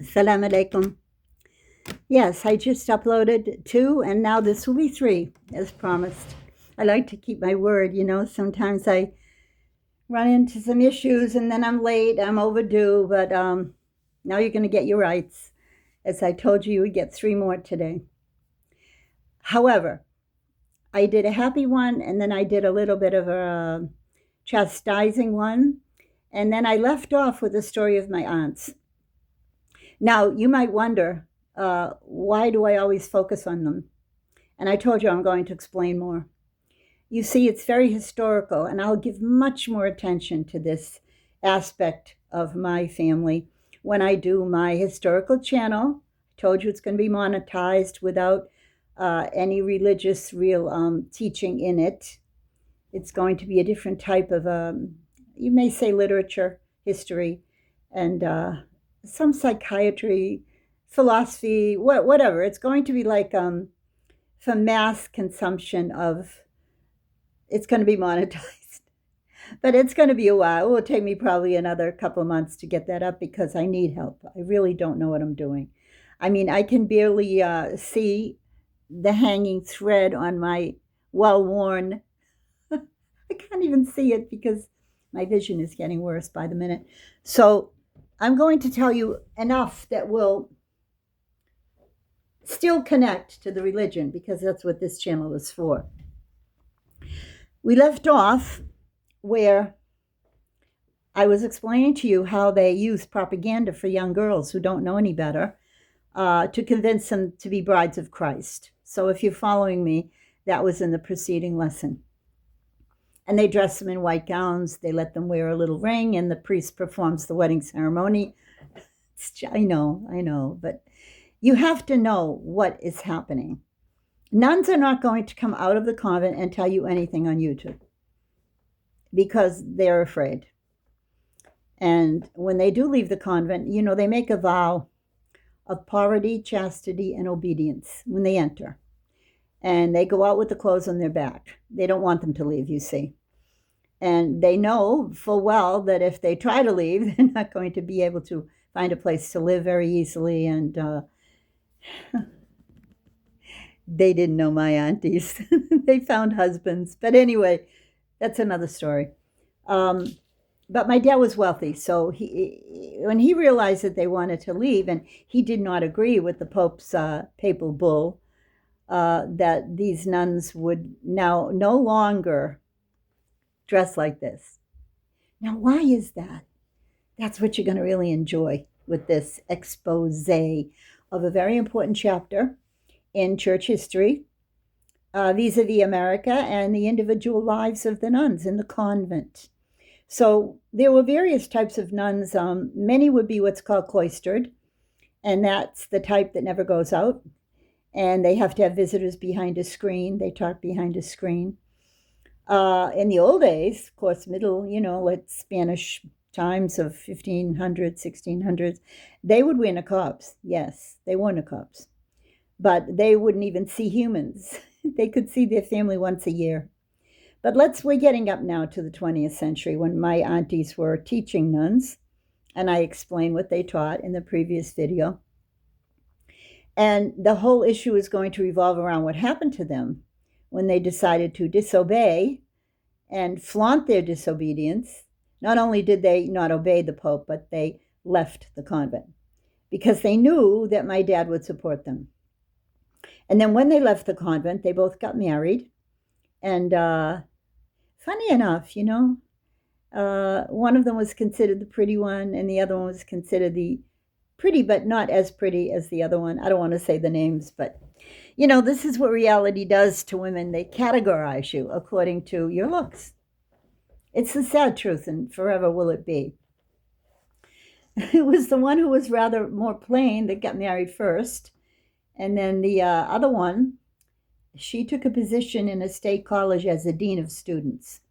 Assalamu alaikum. Yes, I just uploaded 2, and now this will be 3, as promised. I like to keep my word, Sometimes I run into some issues and then I'm late, I'm overdue, but now you're going to get your rights. As I told you, you would get 3 more today. However, I did a happy one, and then I did a little bit of a chastising one, and then I left off with the story of my aunts. Now, you might wonder, why do I always focus on them? And I told you I'm going to explain more. You see, it's very historical, and I'll give much more attention to this aspect of my family when I do my historical channel. I told you it's going to be monetized without any religious real teaching in it. It's going to be a different type of, you may say, literature, history, and some psychiatry, philosophy, whatever. It's going to be like for mass consumption of, it's going to be monetized. But it's going to be a while. It will take me probably another couple of months to get that up because I need help. I really don't know what I'm doing. I mean, I can barely see the hanging thread on my well-worn, I can't even see it because my vision is getting worse by the minute. So I'm going to tell you enough that will still connect to the religion, because that's what this channel is for. We left off where I was explaining to you how they use propaganda for young girls who don't know any better to convince them to be brides of Christ. So if you're following me, that was in the preceding lesson. And they dress them in white gowns. They let them wear a little ring, and the priest performs the wedding ceremony. I know, but you have to know what is happening. Nuns are not going to come out of the convent and tell you anything on YouTube because they're afraid. And when they do leave the convent, they make a vow of poverty, chastity, and obedience when they enter. And they go out with the clothes on their back. They don't want them to leave, you see. And they know full well that if they try to leave, they're not going to be able to find a place to live very easily. And they didn't know my aunties. They found husbands. But anyway, that's another story. But my dad was wealthy, so when he realized that they wanted to leave, and he did not agree with the Pope's papal bull, that these nuns would now no longer dress like this. Now, why is that? That's what you're going to really enjoy with this expose of a very important chapter in church history, vis-a-vis America and the individual lives of the nuns in the convent. So there were various types of nuns. Many would be what's called cloistered, and that's the type that never goes out. And they have to have visitors behind a screen. They talk behind a screen. In the old days, of course, like Spanish times of 1500s, 1600s, they would wear niqabs. Yes, they wore niqabs. But they wouldn't even see humans. They could see their family once a year. But we're getting up now to the 20th century when my aunties were teaching nuns, and I explained what they taught in the previous video. And the whole issue is going to revolve around what happened to them when they decided to disobey and flaunt their disobedience. Not only did they not obey the Pope, but they left the convent because they knew that my dad would support them. And then when they left the convent, they both got married. And funny enough, one of them was considered the pretty one, and the other one was considered the pretty, but not as pretty as the other one. I don't want to say the names, but, this is what reality does to women. They categorize you according to your looks. It's the sad truth, and forever will it be. It was the one who was rather more plain that got married first. And then the other one, she took a position in a state college as the dean of students.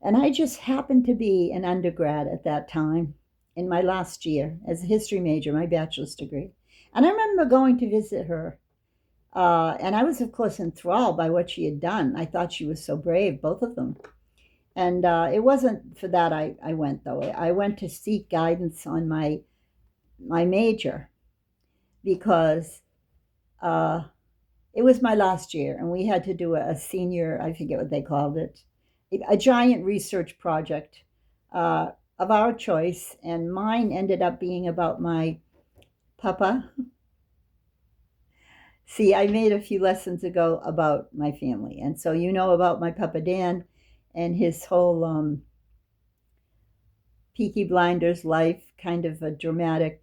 And I just happened to be an undergrad at that time in my last year as a history major, my bachelor's degree. And I remember going to visit her. And I was, of course, enthralled by what she had done. I thought she was so brave, both of them. And it wasn't for that I went, though. I went to seek guidance on my my major because it was my last year, and we had to do a senior, I forget what they called it, a giant research project of our choice, and mine ended up being about my papa. See, I made a few lessons ago about my family, and so you know about my Papa Dan and his whole Peaky Blinders life, kind of a dramatic.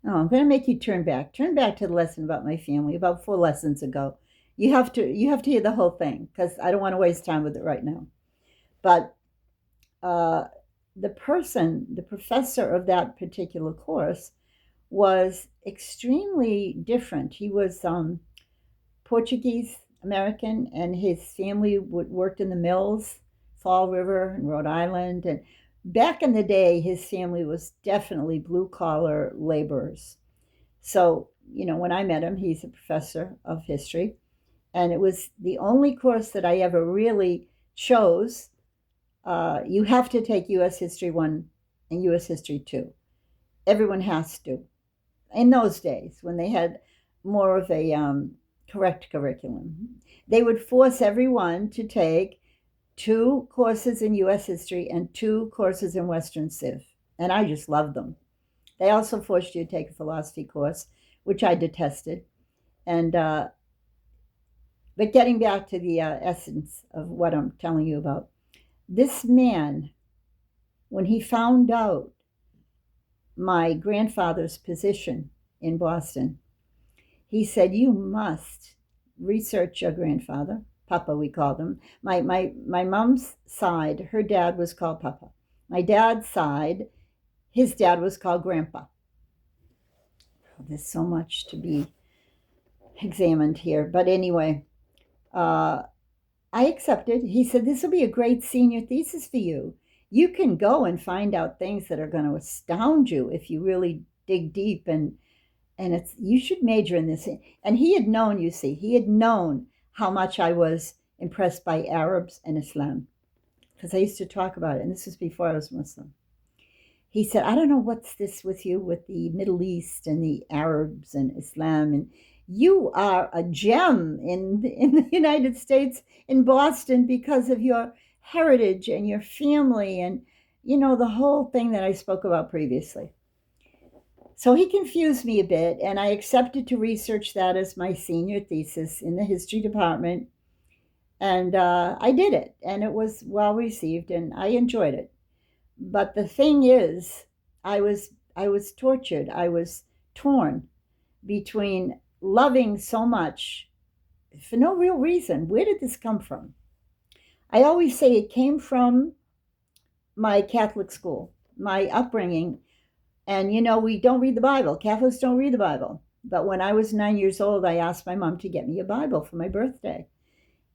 Oh, I'm going to make you turn back. Turn back to the lesson about my family, about 4 lessons ago. You have to hear the whole thing because I don't want to waste time with it right now. But uh, the professor of that particular course, was extremely different. He was Portuguese American, and his family worked in the mills, Fall River in Rhode Island. And back in the day, his family was definitely blue collar laborers. So, when I met him, he's a professor of history. And it was the only course that I ever really chose. You have to take U.S. History 1 and U.S. History 2. Everyone has to. In those days, when they had more of a correct curriculum, they would force everyone to take 2 courses in U.S. history and 2 courses in Western Civ. And I just loved them. They also forced you to take a philosophy course, which I detested. And but getting back to the essence of what I'm telling you about, this man, when he found out my grandfather's position in Boston, he said, "You must research your grandfather." Papa, we called him. My mom's side, her dad was called Papa. My dad's side, his dad was called Grandpa. There's so much to be examined here. But anyway, I accepted. He said, "This will be a great senior thesis for you. You can go and find out things that are going to astound you if you really dig deep, and you should major in this." And he had known, he had known how much I was impressed by Arabs and Islam, because I used to talk about it, and this was before I was Muslim. He said, "I don't know what's this with you, with the Middle East and the Arabs and Islam, and you are a gem in the United States, in Boston, because of your heritage and your family, and the whole thing that I spoke about previously." So he confused me a bit, and I accepted to research that as my senior thesis in the history department. And I did it, and it was well received, and I enjoyed it. But the thing is, I was tortured. I was torn between loving so much for no real reason. Where did this come from? I always say it came from my Catholic school, my upbringing. And we don't read the Bible. Catholics don't read the Bible. But when I was 9 years old, I asked my mom to get me a Bible for my birthday.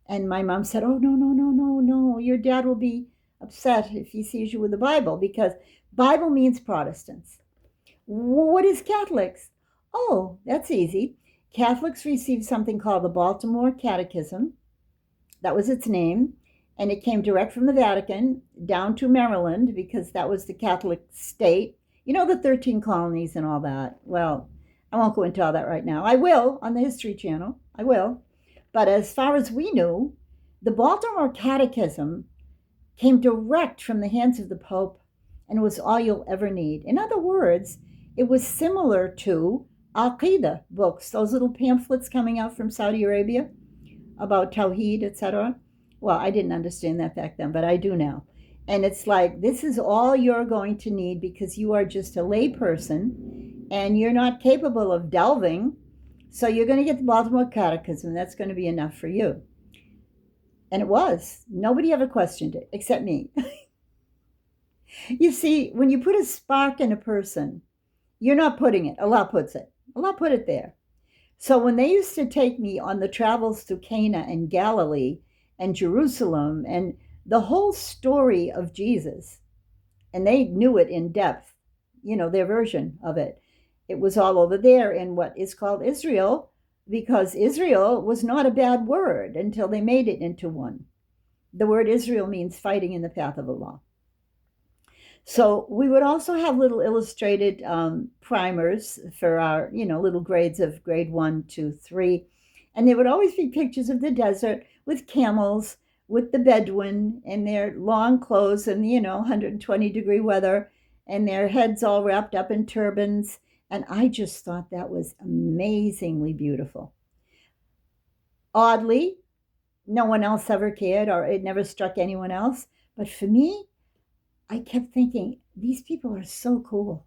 And my mom said, "Oh, no, no, no, no, no. Your dad will be upset if he sees you with the Bible, because Bible means Protestants." "What is Catholics?" "Oh, that's easy. Catholics received something called the Baltimore Catechism. That was its name. And it came direct from the Vatican down to Maryland, because that was the Catholic state. The 13 colonies and all that. Well, I won't go into all that right now. I will on the History Channel. I will. But as far as we knew, the Baltimore Catechism came direct from the hands of the Pope, and was all you'll ever need. In other words, it was similar to Al-Qaeda books, those little pamphlets coming out from Saudi Arabia about Tawheed, etc. Well, I didn't understand that back then, but I do now. And it's like, this is all you're going to need, because you are just a lay person and you're not capable of delving. So you're going to get the Baltimore Catechism. That's going to be enough for you. And it was. Nobody ever questioned it except me. You see, when you put a spark in a person, you're not putting it. Allah puts it. Allah put it there. So when they used to take me on the travels to Cana and Galilee and Jerusalem and the whole story of Jesus, and they knew it in depth, their version of it. It was all over there in what is called Israel, because Israel was not a bad word until they made it into one. The word Israel means fighting in the path of Allah. So we would also have little illustrated primers for our, little grades of grade 1, 2, 3. And there would always be pictures of the desert with camels, with the Bedouin in their long clothes and, 120-degree weather, and their heads all wrapped up in turbans. And I just thought that was amazingly beautiful. Oddly, no one else ever cared, or it never struck anyone else. But for me, I kept thinking, these people are so cool.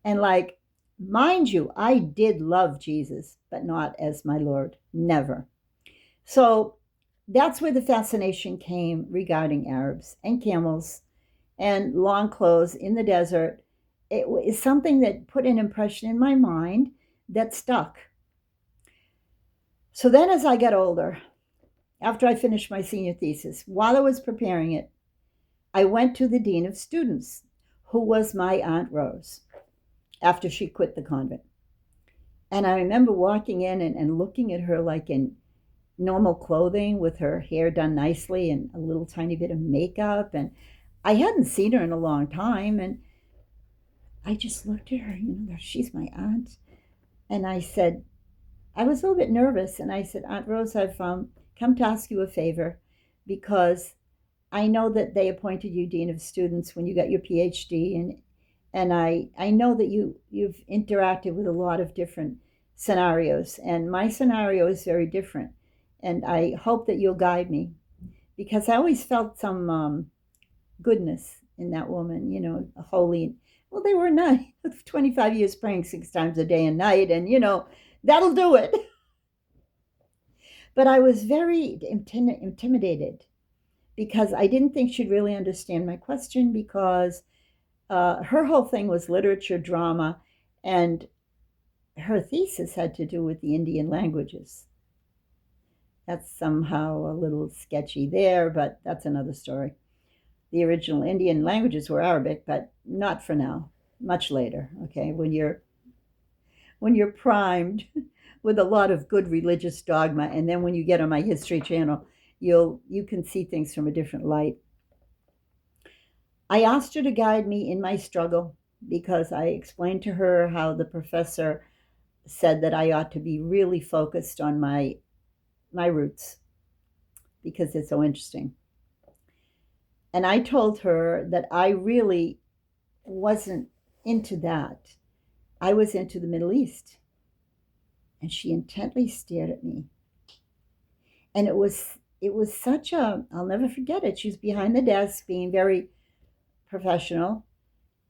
And like, mind you, I did love Jesus, but not as my Lord. Never. So that's where the fascination came regarding Arabs and camels and long clothes in the desert. It is something that put an impression in my mind that stuck. So then, as I got older, after I finished my senior thesis, while I was preparing it, I went to the dean of students, who was my Aunt Rose, after she quit the convent. And I remember walking in and looking at her like in normal clothing with her hair done nicely and a little tiny bit of makeup. And I hadn't seen her in a long time. And I just looked at her, she's my aunt. And I said, I was a little bit nervous. And I said, Aunt Rose, I've come to ask you a favor, because I know that they appointed you dean of students when you got your PhD, and I know that you've interacted with a lot of different scenarios, and my scenario is very different, and I hope that you'll guide me, because I always felt some goodness in that woman, holy. Well, they were not 25 years praying 6 times a day and night, and that'll do it. But I was very intimidated, because I didn't think she'd really understand my question, because her whole thing was literature, drama, and her thesis had to do with the Indian languages. That's somehow a little sketchy there, but that's another story. The original Indian languages were Arabic, but not for now, much later, okay, when you're primed with a lot of good religious dogma, and then when you get on my History Channel, you can see things from a different light. I asked her to guide me in my struggle, because I explained to her how the professor said that I ought to be really focused on my roots, because it's so interesting. And I told her that I really wasn't into that. I was into the Middle East. And she intently stared at me. And it was such I'll never forget it. She was behind the desk being very professional.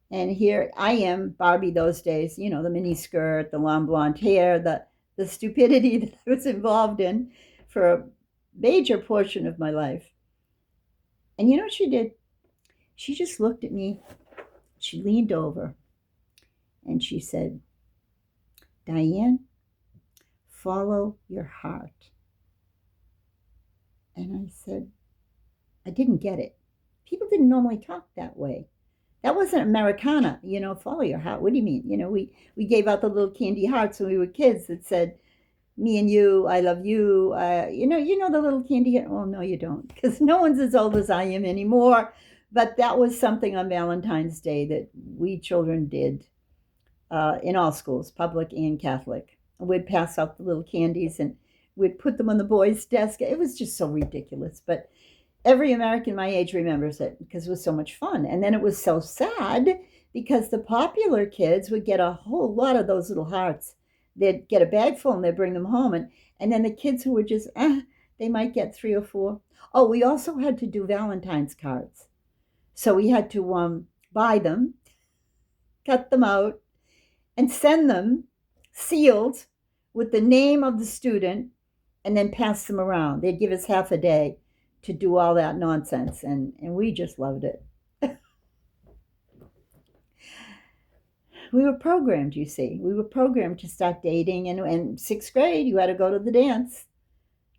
And here I am, Barbie those days, the mini skirt, the long blonde hair, the stupidity that I was involved in for a major portion of my life. And you know what she did? She just looked at me. She leaned over and she said, Diane, follow your heart. And I said, I didn't get it. People didn't normally talk that way. That wasn't Americana, follow your heart. What do you mean? We gave out the little candy hearts when we were kids that said, me and you, I love you. You know the little candy. Oh, no, you don't, because no one's as old as I am anymore. But that was something on Valentine's Day that we children did in all schools, public and Catholic. We'd pass out the little candies and we'd put them on the boys' desk. It was just so ridiculous. But every American my age remembers it, because it was so much fun. And then it was so sad, because the popular kids would get a whole lot of those little hearts. They'd get a bag full and they'd bring them home. And then the kids who were just, they might get 3 or 4. Oh, we also had to do Valentine's cards. So we had to buy them, cut them out, and send them sealed with the name of the student, and then pass them around. They'd give us half a day to do all that nonsense, and we just loved it. We were programmed, you see. We were programmed to start dating, and in 6th grade, you had to go to the dance.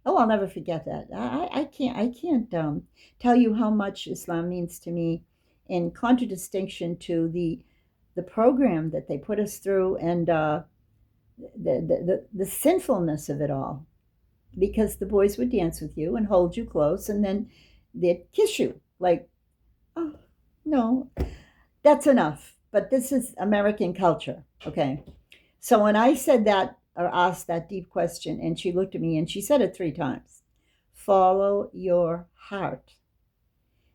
Oh, I'll never forget that. I can't tell you how much Islam means to me, in contradistinction to the program that they put us through, and the sinfulness of it all. Because the boys would dance with you and hold you close, and then they'd kiss you. Like, oh, no. that's enough. But this is American culture, okay? So when I said that or asked that deep question, and she looked at me and she said it 3 times, follow your heart.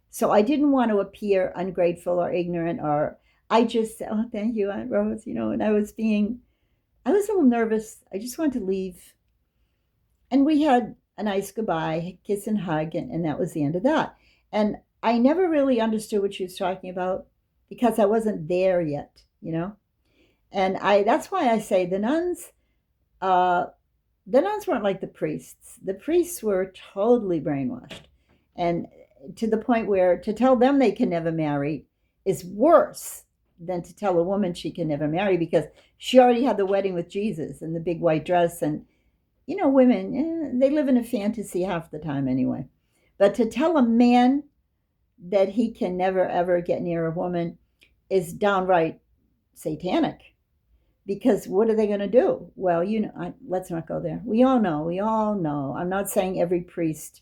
So I didn't want to appear ungrateful or ignorant, or I just said, oh, thank you, Aunt Rose, and I was a little nervous. I just wanted to leave. And we had a nice goodbye, kiss and hug, and that was the end of that. And I never really understood what she was talking about because I wasn't there yet. And that's why I say uh, the nuns weren't like the priests. The priests were totally brainwashed. And to the point where to tell them they can never marry is worse than to tell a woman she can never marry, because she already had the wedding with Jesus and the big white dress. And, women, they live in a fantasy half the time anyway. But to tell a man that he can never, ever get near a woman is downright satanic. Because what are they going to do? Well, let's not go there. We all know. I'm not saying every priest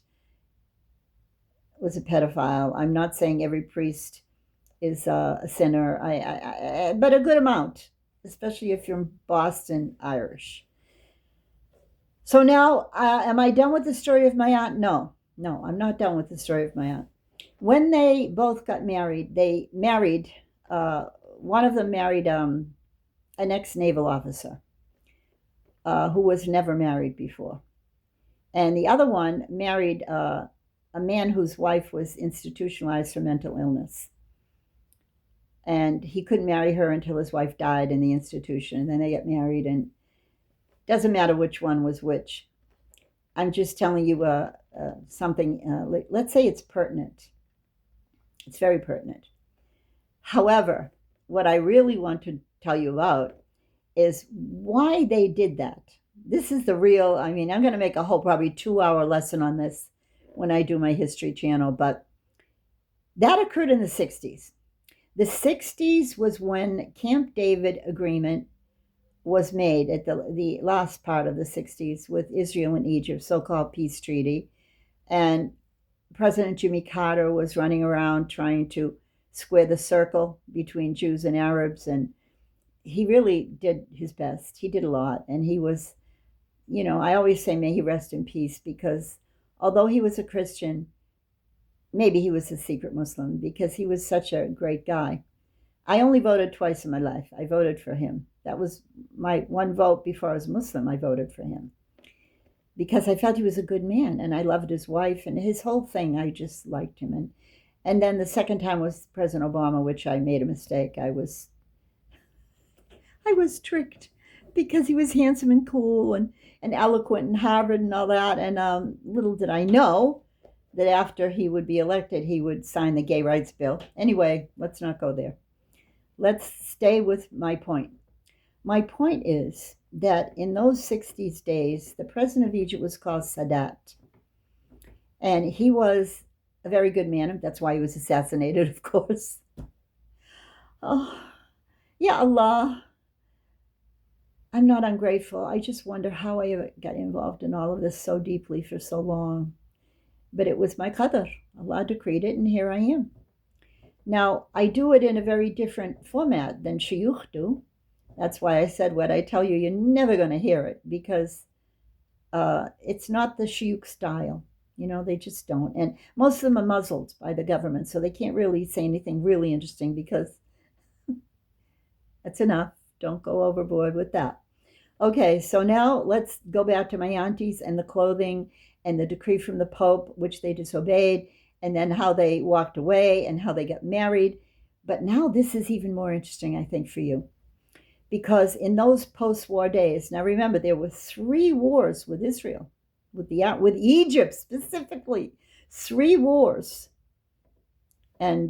was a pedophile. I'm not saying every priest is a sinner. But a good amount, especially if you're Boston Irish. So now, am I done with the story of my aunt? No, I'm not done with the story of my aunt. When they both got married, one of them married an ex-naval officer who was never married before. And the other one married a man whose wife was institutionalized for mental illness. And he couldn't marry her until his wife died in the institution. And then they get married, and it doesn't matter which one was which. I'm just telling you something. Let's say it's pertinent. It's very pertinent. However, what I really want to tell you about is why they did that. This is the real, I'm going to make a whole probably 2-hour lesson on this when I do my history channel, but that occurred in the 60s. The 60s was when Camp David agreement was made at the last part of the 60s with Israel and Egypt, so-called peace treaty. And President Jimmy Carter was running around trying to square the circle between Jews and Arabs, and he really did his best. He did a lot, and he was, I always say may he rest in peace, because although he was a Christian, maybe he was a secret Muslim, because he was such a great guy. I only voted twice in my life. I voted for him. That was my one vote before I was Muslim. I voted for him because I felt he was a good man, and I loved his wife and his whole thing. I just liked him. And then the second time was President Obama, which I made a mistake. I was tricked because he was handsome and cool and eloquent and Harvard and all that. And little did I know that after he would be elected, he would sign the gay rights bill. Anyway, let's not go there. Let's stay with my point. My point is that in those 60s days, the president of Egypt was called Sadat. And he was a very good man. That's why he was assassinated, of course. Oh, yeah, Allah. I'm not ungrateful. I just wonder how I got involved in all of this so deeply for so long. But it was my qadr. Allah decreed it, and here I am. Now, I do it in a very different format than shuyukh do. That's why I said what I tell you, you're never going to hear it, because it's not the shuyukh style. They just don't. And most of them are muzzled by the government, so they can't really say anything really interesting, because that's enough. Don't go overboard with that. Okay, so now let's go back to my aunties and the clothing and the decree from the Pope, which they disobeyed, and then how they walked away and how they got married. But now this is even more interesting, I think, for you. Because in those post-war days, now remember, there were 3 wars with Israel, with Egypt specifically, 3 wars. And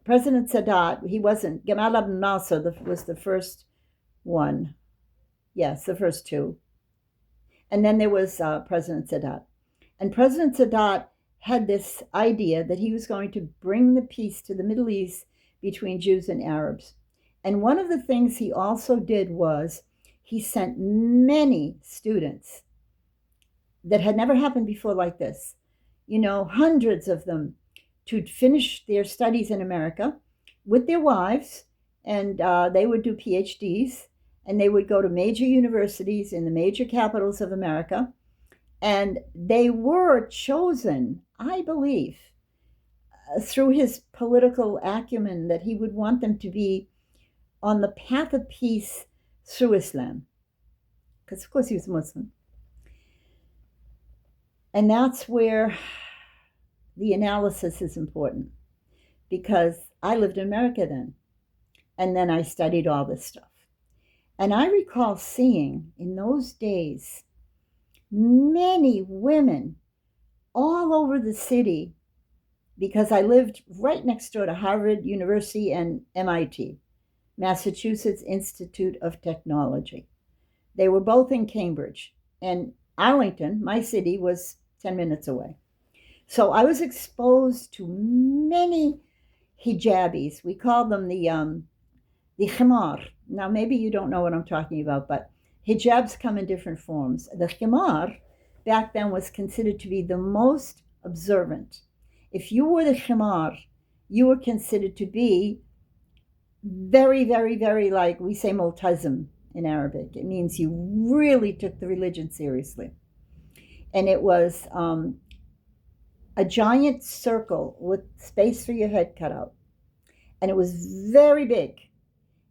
President Sadat, he wasn't, Gamal Abdel Nasser was the first one. Yes, the first 2. And then there was President Sadat. And President Sadat had this idea that he was going to bring the peace to the Middle East between Jews and Arabs. And one of the things he also did was he sent many students that had never happened before like this, hundreds of them, to finish their studies in America with their wives, and they would do PhDs, and they would go to major universities in the major capitals of America. And they were chosen, I believe, through his political acumen, that he would want them to be on the path of peace through Islam. Because, of course, he was Muslim. And that's where the analysis is important, because I lived in America then. And then I studied all this stuff. And I recall seeing in those days many women all over the city, because I lived right next door to Harvard University and MIT, Massachusetts Institute of Technology. They were both in Cambridge, and Arlington, my city, was 10 minutes away. So I was exposed to many hijabis. We called them the khimar. Now, maybe you don't know what I'm talking about, but hijabs come in different forms. The khimar back then was considered to be the most observant. If you wore the khimar, you were considered to be very, very, very, like we say, multazim in Arabic. It means you really took the religion seriously. And it was a giant circle with space for your head cut out. And it was very big.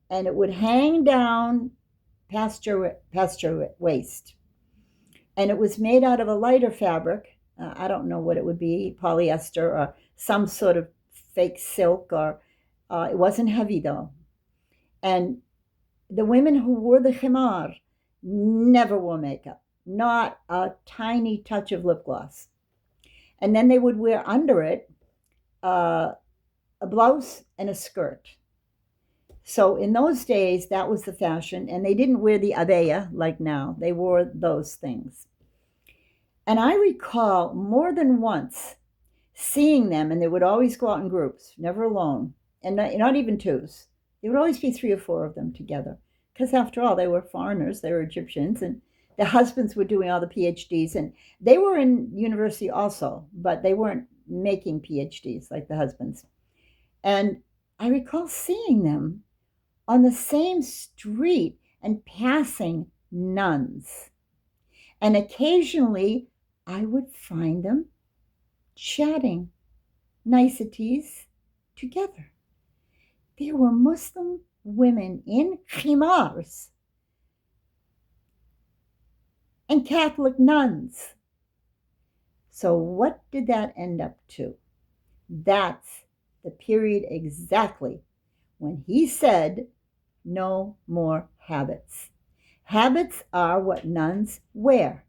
And it would hang down past your waist. And it was made out of a lighter fabric. I don't know what it would be, polyester or some sort of fake silk, or it wasn't heavy though. And the women who wore the khimar never wore makeup, not a tiny touch of lip gloss. And then they would wear under it a blouse and a skirt. So in those days, that was the fashion, and they didn't wear the abaya like now. They wore those things. And I recall more than once seeing them, and they would always go out in groups, never alone, and not even twos. There would always be 3 or 4 of them together, because after all, they were foreigners, they were Egyptians, and their husbands were doing all the PhDs, and they were in university also, but they weren't making PhDs like the husbands. And I recall seeing them on the same street and passing nuns. And occasionally I would find them chatting niceties together. There were Muslim women in khimars and Catholic nuns. So what did that end up to? That's the period exactly when he said, no more habits. Habits are what nuns wear.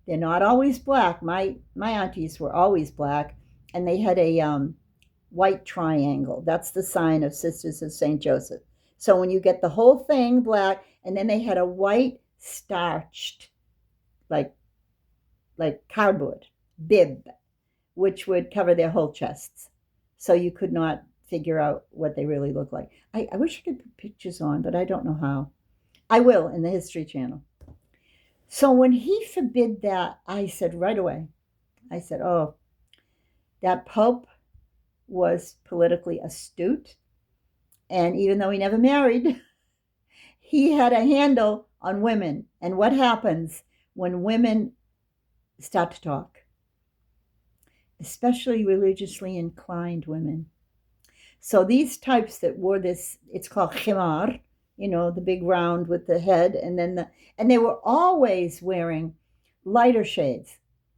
They're not always black. My aunties were always black, and they had a white triangle. That's the sign of Sisters of St. Joseph. So when you get the whole thing black, and then they had a white starched, like cardboard bib, which would cover their whole chests, so you could not figure out what they really look like. I wish I could put pictures on, but I don't know how. I will in the History Channel. So when he forbid that, I said right away, I said, oh, that Pope was politically astute. And even though he never married, he had a handle on women and what happens when women start to talk, especially religiously inclined women. So these types that wore this, it's called khimar, the big round with the head, and they were always wearing lighter shades,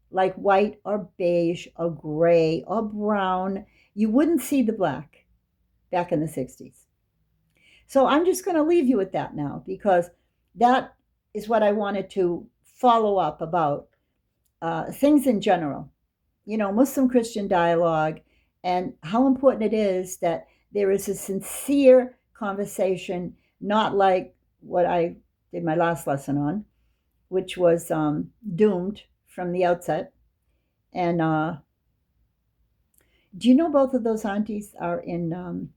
like white or beige or gray or brown. You wouldn't see the black back in the 60s. So I'm just going to leave you with that now, because that is what I wanted to follow up about things in general, Muslim-Christian dialogue, and how important it is that there is a sincere conversation, not like what I did my last lesson on, which was doomed from the outset. And do you know both of those aunties are in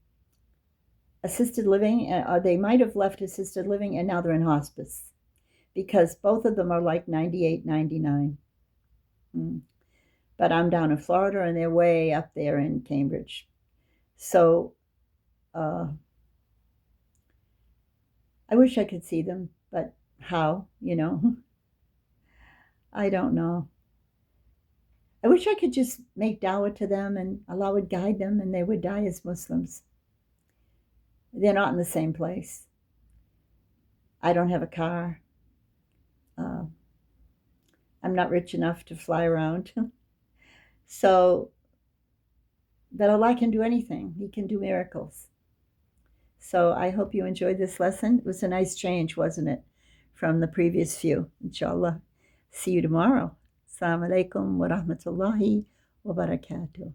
assisted living? They might have left assisted living, and now they're in hospice, because both of them are like 98, 99. But I'm down in Florida and they're way up there in Cambridge. So I wish I could see them, but how, I don't know. I wish I could just make dawah to them and Allah would guide them and they would die as Muslims. They're not in the same place. I don't have a car. Uh, I'm not rich enough to fly around. So, but Allah can do anything. He can do miracles. So I hope you enjoyed this lesson. It was a nice change, wasn't it, from the previous few? Inshallah. See you tomorrow. Assalamu alaikum wa rahmatullahi wa barakatuh.